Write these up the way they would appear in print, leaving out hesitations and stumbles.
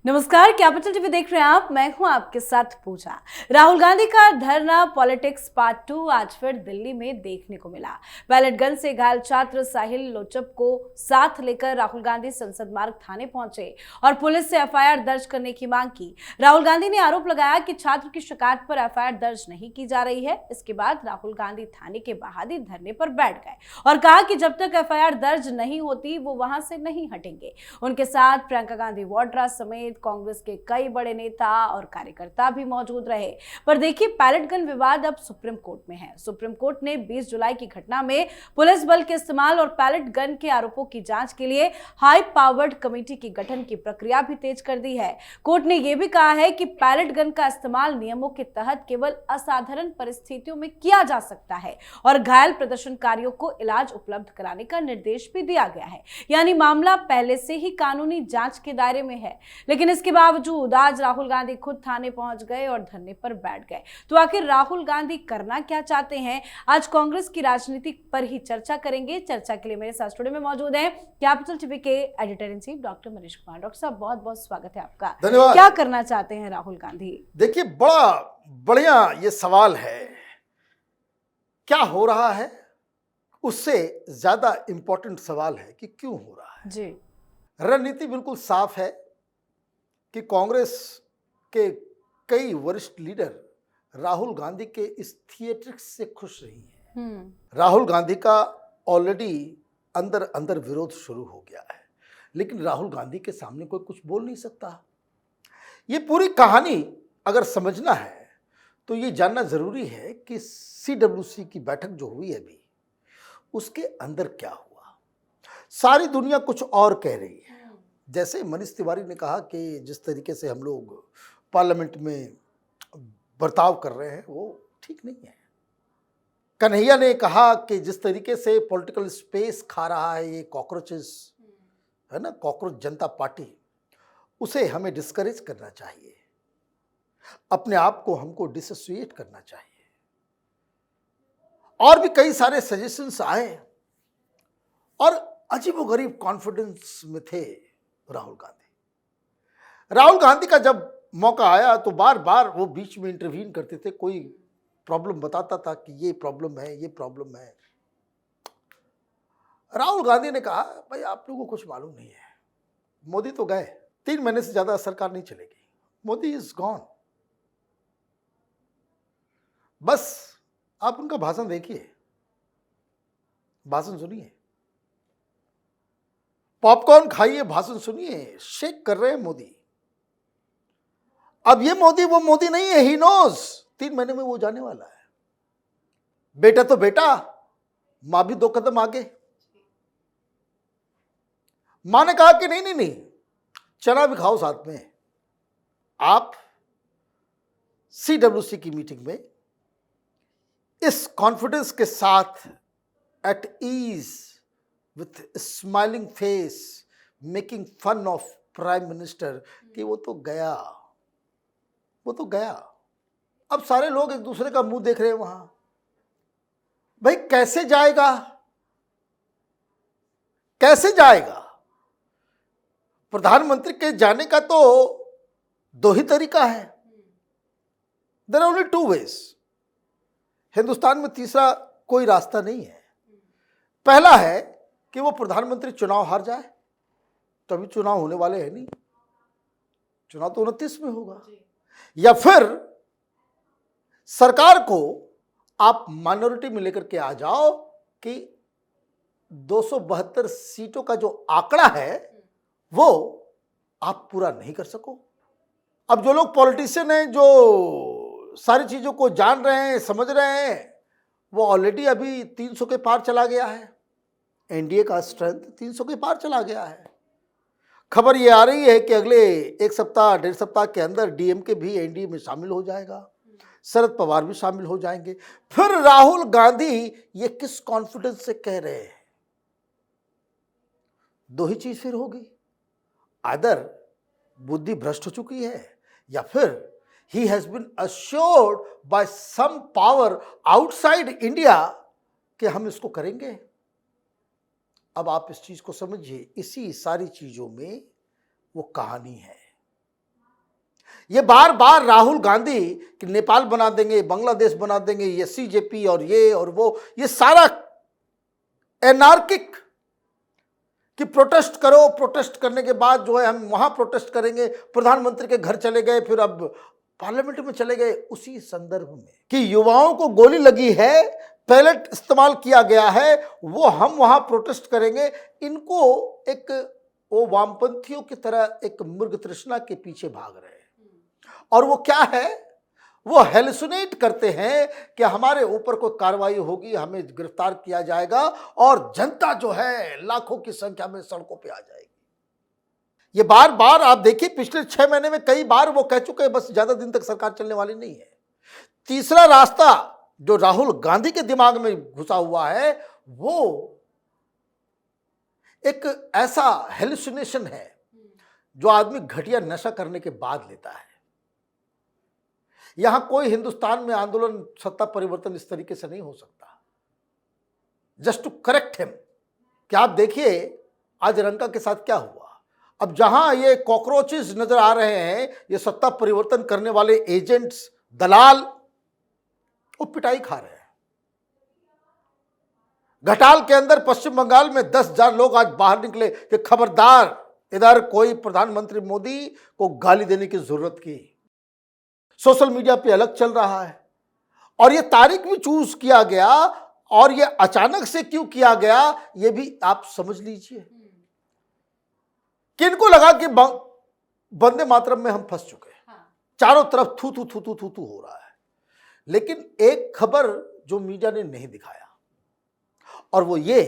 नमस्कार, capital TV देख रहे हैं आप। मैं हूं आपके साथ पूजा। राहुल गांधी का धरना पॉलिटिक्स पार्ट 2 आज फिर दिल्ली में देखने को मिला। पैलेट गन से घायल छात्र साहिल लोचप को साथ लेकर राहुल गांधी संसद मार्ग थाने पहुंचे और पुलिस से एफआईआर दर्ज करने की मांग की। राहुल गांधी ने आरोप लगाया कि छात्र की शिकायत पर एफआईआर दर्ज नहीं की जा रही है। इसके बाद राहुल गांधी थाने के बाहर ही धरने पर बैठ गए और कहा कि जब तक एफआईआर दर्ज नहीं होती वो वहां से नहीं हटेंगे। उनके साथ प्रियंका गांधी वाड्रा समेत कांग्रेस के कई बड़े नेता और कार्यकर्ता भी मौजूद रहे। पर देखिए, पैलेट गन विवाद अब सुप्रीम कोर्ट में है। सुप्रीम कोर्ट ने 20 जुलाई की घटना में पुलिस बल के इस्तेमाल और पैलेट गन के आरोपों की जांच के लिए हाई पावर्ड कमेटी के गठन की प्रक्रिया भी तेज कर दी है। कोर्ट ने यह भी कहा है कि पैलेट गन का इस्तेमाल नियमों के तहत केवल असाधारण परिस्थितियों में किया जा सकता है और घायल प्रदर्शनकारियों को इलाज उपलब्ध कराने का निर्देश भी दिया गया है। यानी मामला पहले से ही कानूनी जांच के दायरे में है। लेकिन इसके बावजूद आज राहुल गांधी खुद थाने पहुंच गए और धरने पर बैठ गए। तो आखिर राहुल गांधी करना क्या चाहते हैं? आज कांग्रेस की राजनीति पर ही चर्चा करेंगे। चर्चा के लिए मेरे साथ स्टूडियो में मौजूद हैं कैपिटल टीवी के editor in chief doctor Manish Kumar. Doctor साहब, बहुत बहुत स्वागत है आपका। धन्यवाद। क्या करना चाहते हैं राहुल गांधी? देखिए, बड़ा बढ़िया ये सवाल है। क्या हो रहा है उससे ज्यादा इंपॉर्टेंट सवाल है कि क्यों हो रहा है। जी, रणनीति बिल्कुल साफ है कि कांग्रेस के कई वरिष्ठ लीडर राहुल गांधी के इस थिएट्रिक्स से खुश नहीं है। राहुल गांधी का ऑलरेडी अंदर अंदर विरोध शुरू हो गया है, लेकिन राहुल गांधी के सामने कोई कुछ बोल नहीं सकता। ये पूरी कहानी अगर समझना है तो ये जानना जरूरी है कि CWC की बैठक जो हुई है अभी, उसके अंदर क्या हुआ। सारी दुनिया कुछ और कह रही है। जैसे मनीष तिवारी ने कहा कि जिस तरीके से हम लोग पार्लियामेंट में बर्ताव कर रहे हैं वो ठीक नहीं है। कन्हैया ने कहा कि जिस तरीके से पॉलिटिकल स्पेस खा रहा है ये कॉकरोचेस, है ना, कॉकरोच जनता पार्टी, उसे हमें डिस्करेज करना चाहिए। अपने आप को हमको डिसोसिएट करना चाहिए। और भी कई सारे सजेशंस आए और अजीबोगरीब कॉन्फिडेंस में थे राहुल गांधी। राहुल गांधी का जब मौका आया तो बार बार वो बीच में इंटरवीन करते थे। कोई प्रॉब्लम बताता था कि ये प्रॉब्लम है, ये प्रॉब्लम है। राहुल गांधी ने कहा, भाई आप लोगों को कुछ मालूम नहीं है। मोदी तो गए, 3 महीने से ज्यादा सरकार नहीं चलेगी। Modi is gone. बस आप उनका भाषण देखिए, भाषण सुनिए, पॉपकॉर्न खाइए, भाषण सुनिए। शेक कर रहे हैं मोदी। अब ये मोदी वो मोदी नहीं है। ही नोज 3 महीने में वो जाने वाला है। बेटा तो बेटा, मां भी 2 कदम आगे। मां ने कहा कि नहीं नहीं नहीं, चना भी खाओ साथ में। आप CWC की मीटिंग में इस कॉन्फिडेंस के साथ, at ease, with smiling face, making fun of prime minister, कि वो तो गया, वो तो गया। अब सारे लोग एक दूसरे का मुंह देख रहे हैं वहां। भाई कैसे जाएगा, कैसे जाएगा? प्रधानमंत्री के जाने का तो 2 ही तरीका है। There are only 2 ways। Hindustan में तीसरा कोई रास्ता नहीं है। पहला है कि वो प्रधानमंत्री चुनाव हार जाए, तो अभी चुनाव होने वाले हैं नहीं, चुनाव तो 29 में होगा। या फिर सरकार को आप माइनॉरिटी में लेकर के आ जाओ कि 272 सीटों का जो आंकड़ा है वो आप पूरा नहीं कर सको। अब जो लोग पॉलिटिशियन हैं, जो सारी चीजों को जान रहे हैं, समझ रहे हैं, वो ऑलरेडी अभी 300 के पार चला गया है। एनडीए का स्ट्रेंथ 300 के पार चला गया है। खबर ये आ रही है कि अगले 1 सप्ताह 1.5 सप्ताह के अंदर डीएमके भी एनडीए में शामिल हो जाएगा, शरद पवार भी शामिल हो जाएंगे। फिर राहुल गांधी ये किस कॉन्फिडेंस से कह रहे हैं? 2 ही चीज फिर होगी। आदर बुद्धि भ्रष्ट हो चुकी है, या फिर he has been assured by some power outside India कि हम इसको करेंगे। अब आप इस चीज को समझिए। इसी सारी चीजों में वो कहानी है। ये बार बार राहुल गांधी कि नेपाल बना देंगे, बांग्लादेश बना देंगे, ये सीजेपी और ये और वो, ये सारा एनार्किक कि प्रोटेस्ट करो, प्रोटेस्ट करने के बाद जो है हम वहां प्रोटेस्ट करेंगे, प्रधानमंत्री के घर चले गए, फिर अब पार्लियामेंट में चले गए, उसी संदर्भ में कि युवाओं को गोली लगी है, पैलेट इस्तेमाल किया गया है, वो हम वहां प्रोटेस्ट करेंगे। इनको एक वो वामपंथियों की तरह एक मृग तृष्णा के पीछे भाग रहे हैं। और वो क्या है, वो हेलुसिनेट करते हैं कि हमारे ऊपर कोई कार्रवाई होगी, हमें गिरफ्तार किया जाएगा और जनता जो है लाखों की संख्या में सड़कों पे आ जाएगी। ये बार बार आप देखिए, पिछले 6 महीने में कई बार वो कह चुके हैं बस ज्यादा दिन तक सरकार चलने वाली नहीं है। तीसरा रास्ता जो राहुल गांधी के दिमाग में घुसा हुआ है, वो एक ऐसा हेलुसिनेशन है जो आदमी घटिया नशा करने के बाद लेता है। यहां कोई हिंदुस्तान में आंदोलन, सत्ता परिवर्तन इस तरीके से नहीं हो सकता। जस्ट टू करेक्ट हिम कि आप देखिए आज रंका के साथ क्या हुआ। अब जहां ये कॉकरोचेस नजर आ रहे हैं, ये सत्ता परिवर्तन करने वाले एजेंट्स, दलाल, वो पिटाई खा रहे हैं। घटाल के अंदर पश्चिम बंगाल में 10,000 लोग आज बाहर निकले कि खबरदार, इधर कोई प्रधानमंत्री मोदी को गाली देने की जरूरत की। सोशल मीडिया पे अलग चल रहा है और ये तारीख भी चूज किया गया, और ये अचानक से क्यों किया गया ये भी आप समझ लीजिए। किनको लगा कि वंदे मातरम में हम फंस चुके हैं, चारों तरफ थू थू थू थू थू थू हो रहा है। लेकिन एक खबर जो मीडिया ने नहीं दिखाया, और वो ये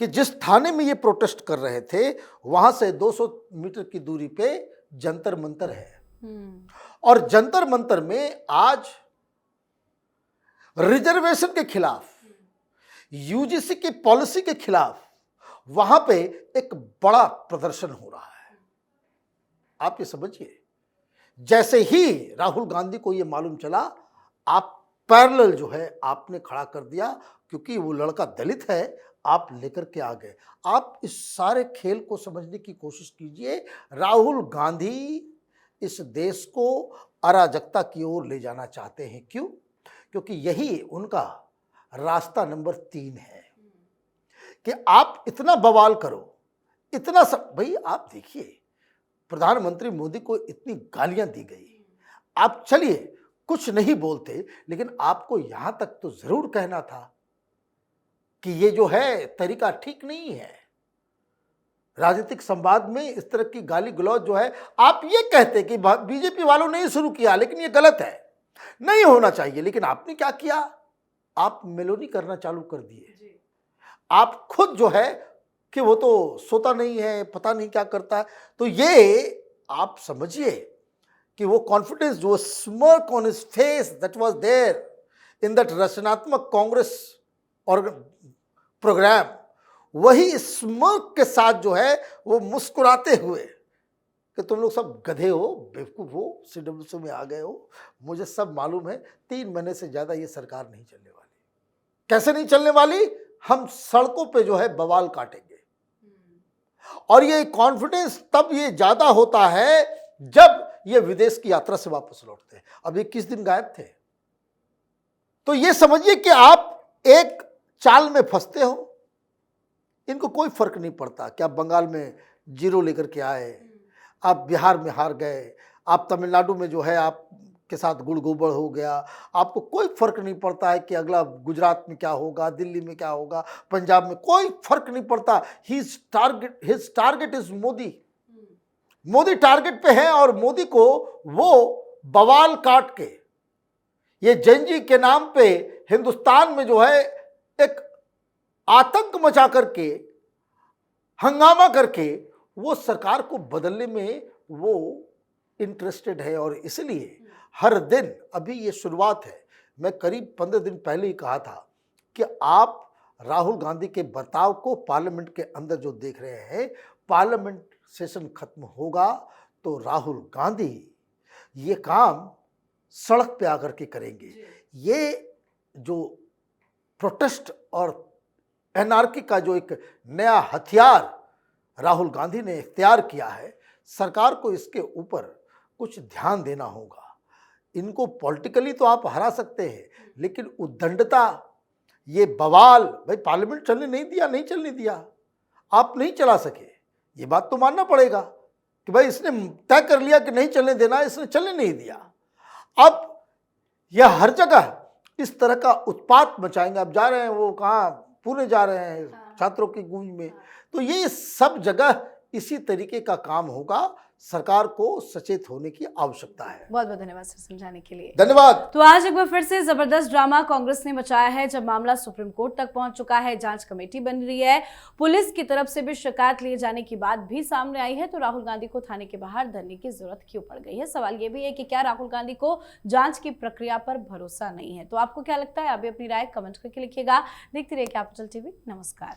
कि जिस थाने में ये प्रोटेस्ट कर रहे थे वहां से 200 मीटर की दूरी पे जंतर मंतर है। और जंतर मंतर में आज रिजर्वेशन के खिलाफ, यूजीसी की पॉलिसी के खिलाफ वहां पे एक बड़ा प्रदर्शन हो रहा है। आप ये समझिए, जैसे ही राहुल गांधी को ये मालूम चला, आप पैरेलल जो है आपने खड़ा कर दिया, क्योंकि वो लड़का दलित है, आप लेकर के आ गए। आप इस सारे खेल को समझने की कोशिश कीजिए। राहुल गांधी इस देश को अराजकता की ओर ले जाना चाहते हैं। क्यों? क्योंकि यही उनका रास्ता नंबर 3 है कि आप इतना बवाल करो, इतना सब। भाई आप देखिए, प्रधानमंत्री मोदी को इतनी गालियां दी गई, आप चलिए कुछ नहीं बोलते, लेकिन आपको यहां तक तो जरूर कहना था कि ये जो है तरीका ठीक नहीं है। राजनीतिक संवाद में इस तरह की गाली गलौज जो है, आप ये कहते कि बीजेपी वालों ने शुरू किया, लेकिन ये गलत है, नहीं होना चाहिए। लेकिन आपने क्या किया, आप मेलोडी करना चालू कर दिए। आप खुद जो है कि वो तो सोता नहीं है, पता नहीं क्या करता है। तो ये आप समझिए कि वो कॉन्फिडेंस, जो smirk on his face that was there in that रचनात्मक कांग्रेस और प्रोग्राम, वही स्मर्क के साथ जो है वो मुस्कुराते हुए कि तुम लोग सब गधे हो, बेवकूफ हो, सीडब्ल्यूसी में आ गए हो, मुझे सब मालूम है, 3 महीने से ज्यादा ये सरकार नहीं चलने वाली। कैसे नहीं चलने वाली? हम सड़कों पे जो है बवाल काटेंगे। और ये कॉन्फिडेंस तब ये ज्यादा होता है जब ये विदेश की यात्रा से वापस लौटते हैं। अब 21 दिन गायब थे। तो ये समझिए कि आप एक चाल में फंसते हो, इनको कोई फर्क नहीं पड़ता कि आप बंगाल में 0 लेकर के आए, आप बिहार में हार गए, आप तमिलनाडु में जो है आपके साथ गुड़ गोबर हो गया, आपको कोई फर्क नहीं पड़ता है कि अगला गुजरात में क्या होगा, दिल्ली में क्या होगा, पंजाब में, कोई फर्क नहीं पड़ता। His target is Modi. Modi target पे है, और मोदी को वो बवाल काट के, ये जेनजी के नाम पे हिंदुस्तान में जो है एक आतंक मचा करके, हंगामा करके, वो सरकार को बदलने में वो इंटरेस्टेड है। और इसलिए हर दिन, अभी ये शुरुआत है, मैं करीब 15 दिन पहले ही कहा था कि आप राहुल गांधी के बर्ताव को पार्लियामेंट के अंदर जो देख रहे हैं, पार्लियामेंट सेशन खत्म होगा तो राहुल गांधी ये काम सड़क पे आकर के करेंगे। ये जो प्रोटेस्ट और एनार्की का जो एक नया हथियार राहुल गांधी ने इख्तियार किया है, सरकार को इसके ऊपर कुछ ध्यान देना होगा। इनको पॉलिटिकली तो आप हरा सकते हैं, लेकिन उद्दंडता, ये बवाल, भाई पार्लियामेंट चलने नहीं दिया, नहीं चलने दिया, आप नहीं चला सके, ये बात तो मानना पड़ेगा कि भाई इसने तय कर लिया कि नहीं चलने देना, इसने चलने नहीं दिया। अब यह हर जगह इस तरह का उत्पात मचाएंगे। अब जा रहे हैं वो कहाँ, पुणे जा रहे हैं छात्रों की गूंज में, तो ये सब जगह इसी तरीके का काम होगा। सरकार को सचेत होने की आवश्यकता है। बहुत बहुत धन्यवाद सर समझाने के लिए। धन्यवाद। तो आज एक बार फिर से जबरदस्त ड्रामा कांग्रेस ने मचाया है, जब मामला सुप्रीम कोर्ट तक पहुंच चुका है, जांच कमेटी बन रही है, पुलिस की तरफ से भी शिकायत लिए जाने की बात भी सामने आई है, तो राहुल गांधी को थाने के बाहर धरने की जरूरत क्यों पड़ गई है। सवाल ये भी है कि क्या राहुल गांधी को जांच की प्रक्रिया पर भरोसा नहीं है। तो आपको क्या लगता है, अभी अपनी राय कमेंट करके लिखिएगा। देखते रहिए कैपिटल टीवी। नमस्कार।